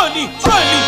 अली अली।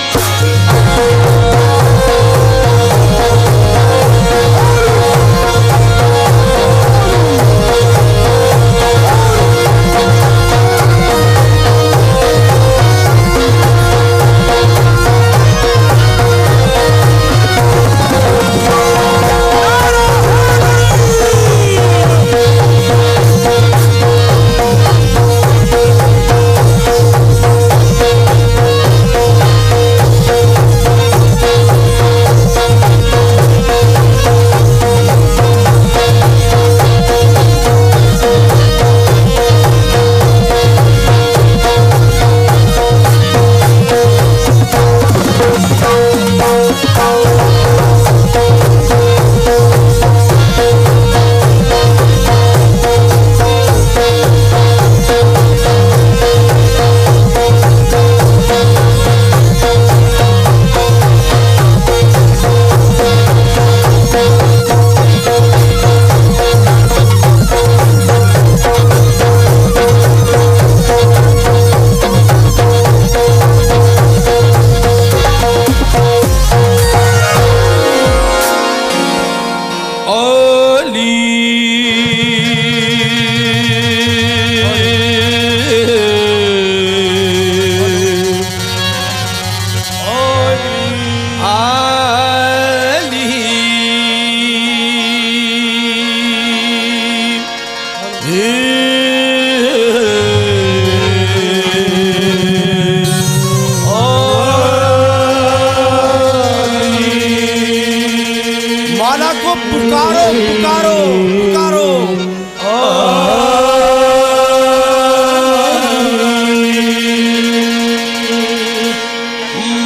माला को पुकारो पुकारो पुकारो।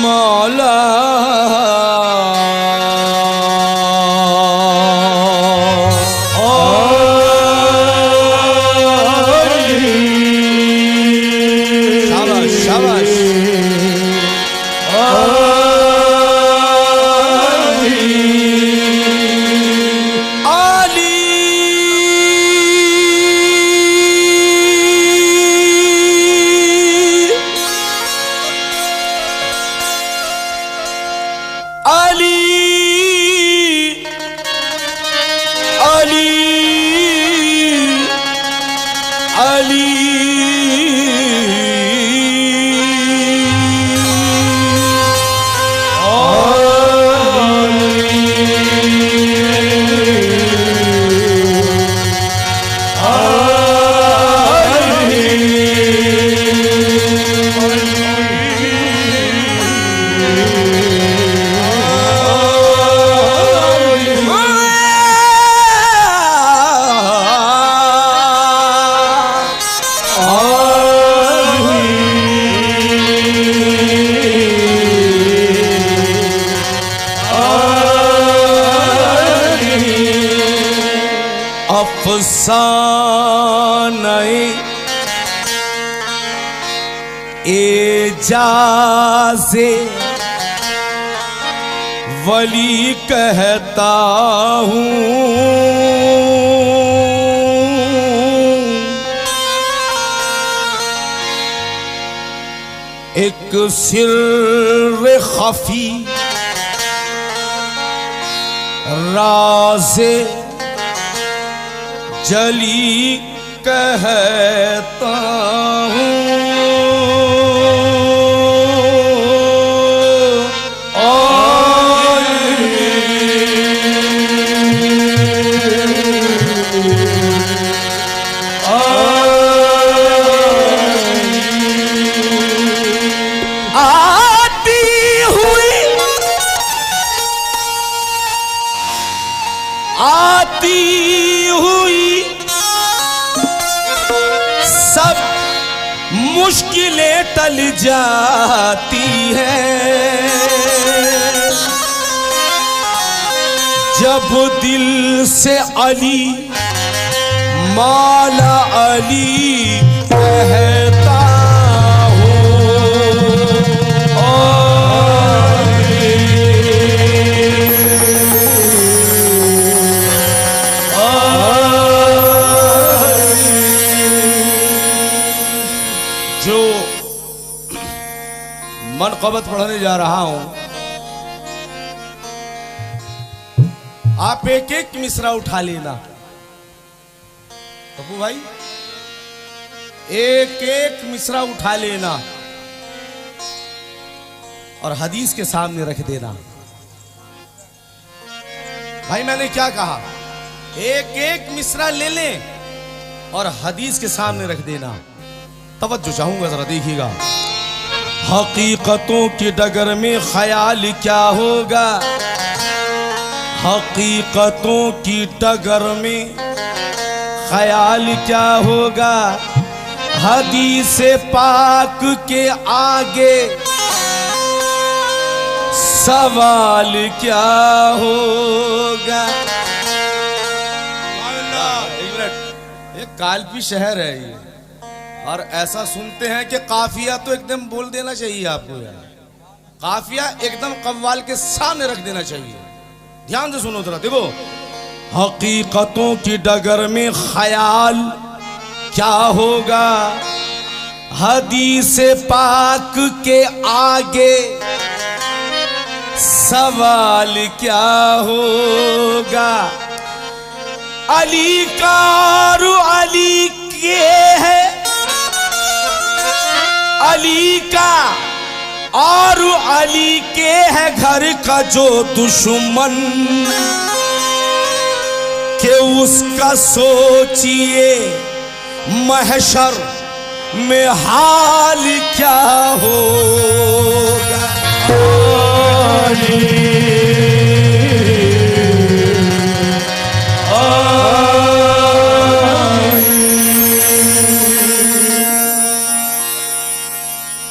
मौला शाबाश शाबाश। अफसाने एजाज़े वली कहता हूँ, एक सिर्र खफी राज़े जली कहता हूँ। आती हुई सब मुश्किलें टल जाती हैं, जब दिल से अली मौला अली कहता मोहब्बत पढ़ने जा रहा हूं। आप एक एक मिसरा उठा लेना पप्पू भाई, एक एक मिसरा उठा लेना और हदीस के सामने रख देना। भाई मैंने क्या कहा, एक एक मिसरा ले लें और हदीस के सामने रख देना। तवज्जो चाहूंगा, जरा देखिएगा। हकीकतों की डगर में ख्याल क्या होगा, हकीकतों की डगर में ख्याल क्या होगा, हदीस पाक के आगे सवाल क्या होगा। एक काल्पनिक शहर है ये, और ऐसा सुनते हैं कि काफिया तो एकदम बोल देना चाहिए आपको यार, काफिया एकदम कव्वाल के सामने रख देना चाहिए। ध्यान से सुनो जरा, देखो। हकीकतों की डगर में ख्याल क्या होगा, हदीस पाक के आगे सवाल क्या होगा। अली का और अली के है, अली का और अली के है घर का जो दुश्मन, के उसका सोचिए महशर में हाल क्या होगा।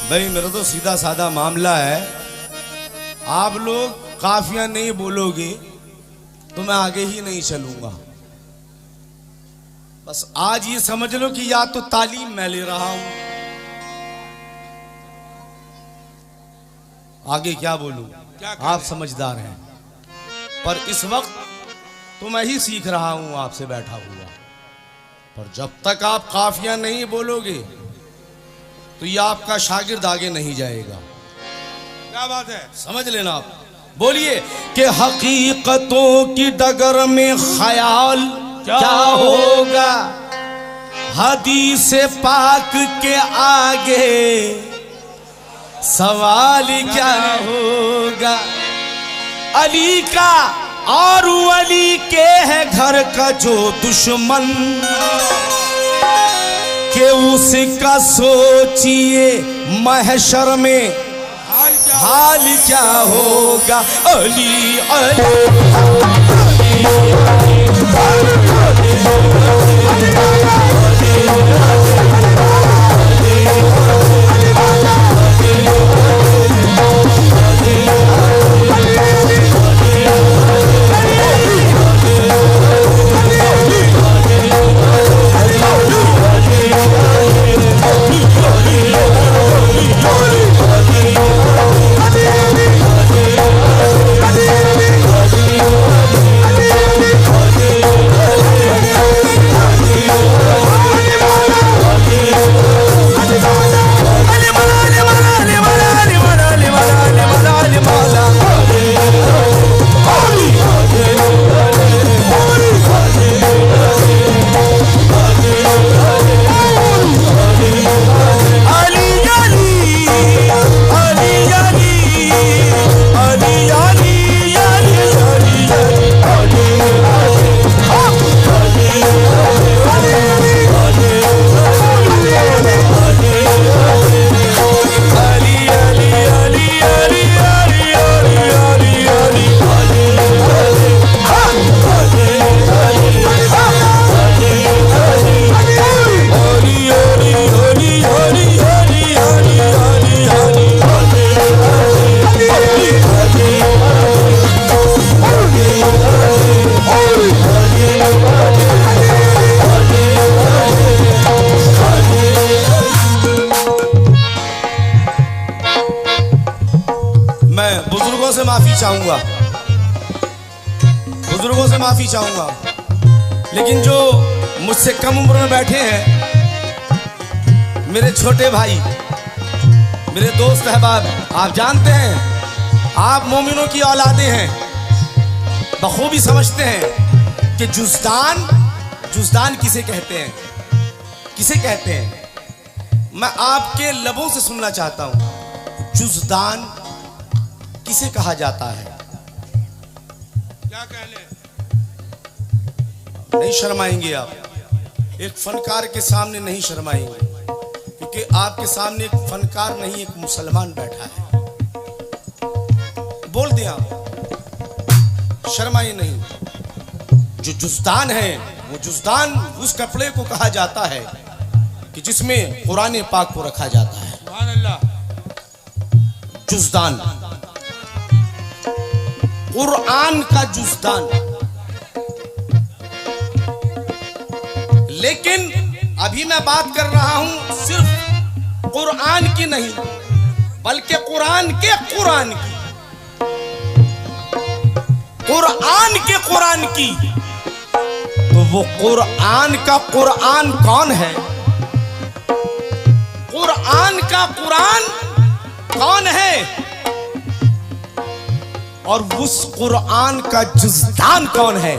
भाई मेरा तो सीधा साधा मामला है, आप लोग काफिया नहीं बोलोगे तो मैं आगे ही नहीं चलूंगा। बस आज ये समझ लो कि या तो तालीम मैं ले रहा हूं, आगे क्या बोलूं, आप समझदार हैं, पर इस वक्त तो मैं ही सीख रहा हूं आपसे बैठा हुआ। पर जब तक आप काफिया नहीं बोलोगे तो ये आपका शागिर्द आगे नहीं जाएगा। क्या बात है, समझ लेना आप। बोलिए कि हकीकतों की डगर में ख्याल क्या होगा, हदीस पाक के आगे सवाल क्या होगा। अली का और अली के है घर का जो दुश्मन, के उसका सोचिए महशर में हाल क्या होगा। अली चाहूंगा, बुजुर्गों से माफी चाहूंगा, लेकिन जो मुझसे कम उम्र में बैठे हैं मेरे छोटे भाई, मेरे दोस्त अहबाब, आप जानते हैं आप मोमिनों की औलादे हैं, बखूबी समझते हैं कि जुज़दान किसे कहते हैं, किसे कहते हैं। मैं आपके लबों से सुनना चाहता हूं, जुज़दान किसे कहा जाता है? क्या कहने? नहीं शर्माएंगे आप, एक फनकार के सामने नहीं शर्माएंगे, क्योंकि आपके सामने एक फनकार नहीं एक मुसलमान बैठा है। बोल दिया, शर्माइए नहीं। जो जुज़दान है वो जुज़दान उस कपड़े को कहा जाता है कि जिसमें कुरान पाक को रखा जाता है। सुभान अल्लाह। जुज़दान, कुरान का जुज़दान। लेकिन अभी मैं बात कर रहा हूं सिर्फ कुरान की नहीं, बल्कि कुरान के कुरान की, कुरान के कुरान की। तो वो कुरान का कुरान कौन है? कुरान का कुरान कौन है? और उस कुरान का जुज़दान कौन है?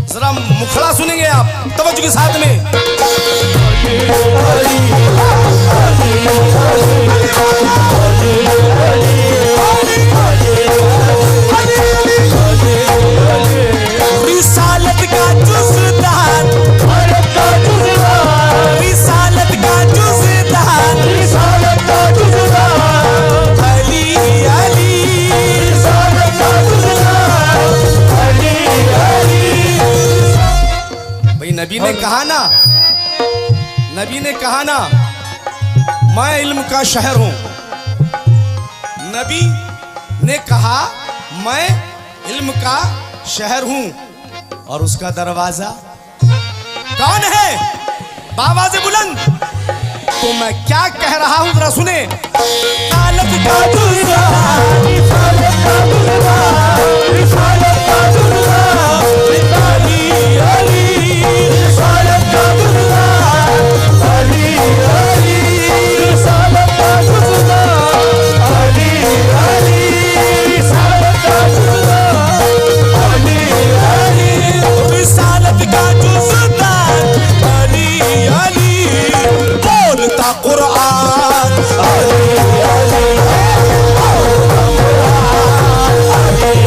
जरा मुखड़ा सुनेंगे आप तवज्जो के साथ में। रिसालत का जुज़दान, रिसालत का जुज़दान, रिसालत का जुज़दान, अली अली, रिसालत का जुज़दान, अली अली। भाई नबी ने कहा ना, नबी ने कहा ना, मैं इल्म का शहर हूं। नबी ने कहा मैं इल्म का शहर हूं, और उसका दरवाजा कौन है? बावाज़े बुलंद। तो मैं क्या कह रहा हूं जरा सुने। रिसालत का जुज़दान, रिसालत का जुज़दान, रिसालत का जुज़दान, अली अली, रिसालत का जुज़दान, अली अली, रिसालत का जुज़दान, अली अली, रिसालत का जुज़दान, अली अली, रिसालत का जुज़दान, अली अली, बोलता कुरान, अली अली, बोलता कुरान, अली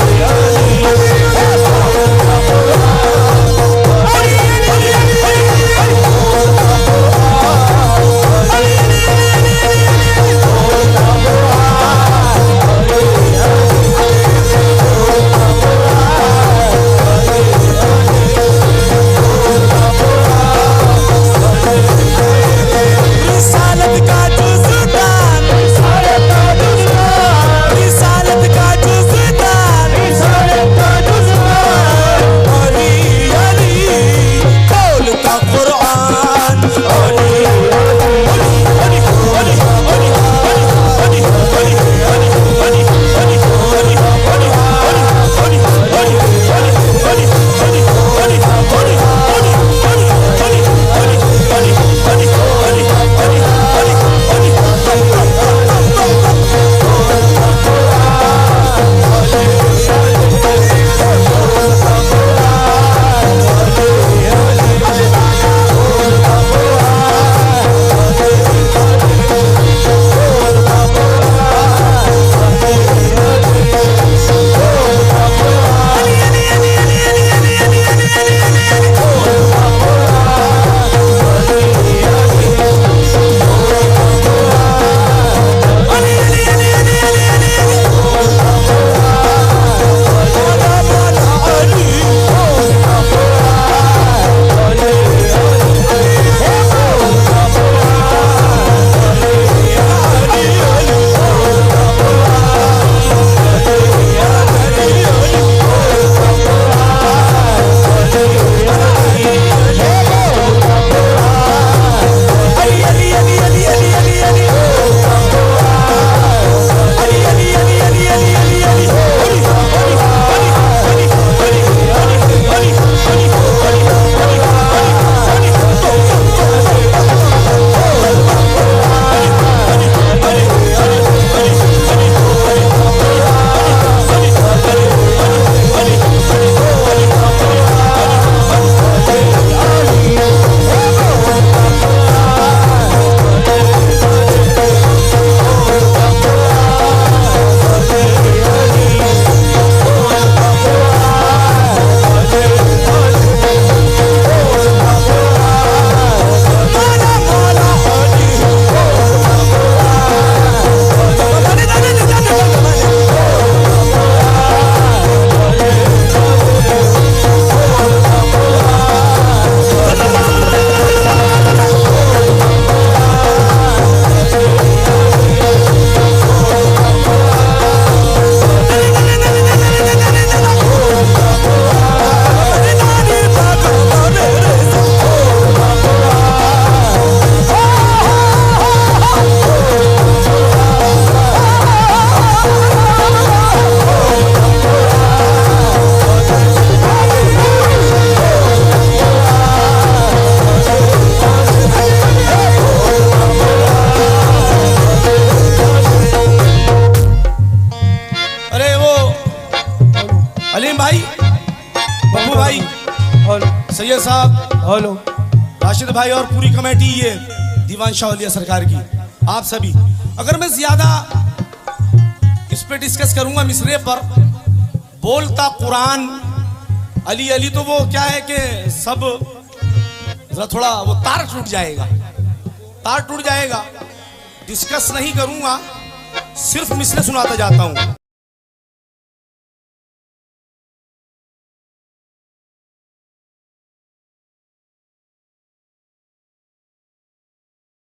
हलीम भाई, बब्बू भाई, हेलो सैयद साहब, हेलो। राशिद भाई और पूरी कमेटी ये दीवान शाह औलिया सरकार की, आप सभी। अगर मैं ज्यादा इस पे डिस्कस करूंगा मिसरे पर, बोलता कुरान अली अली, तो वो क्या है कि सब जरा थोड़ा वो तार टूट जाएगा, तार टूट जाएगा। डिस्कस नहीं करूंगा, सिर्फ मिसरे सुनाता जाता हूं।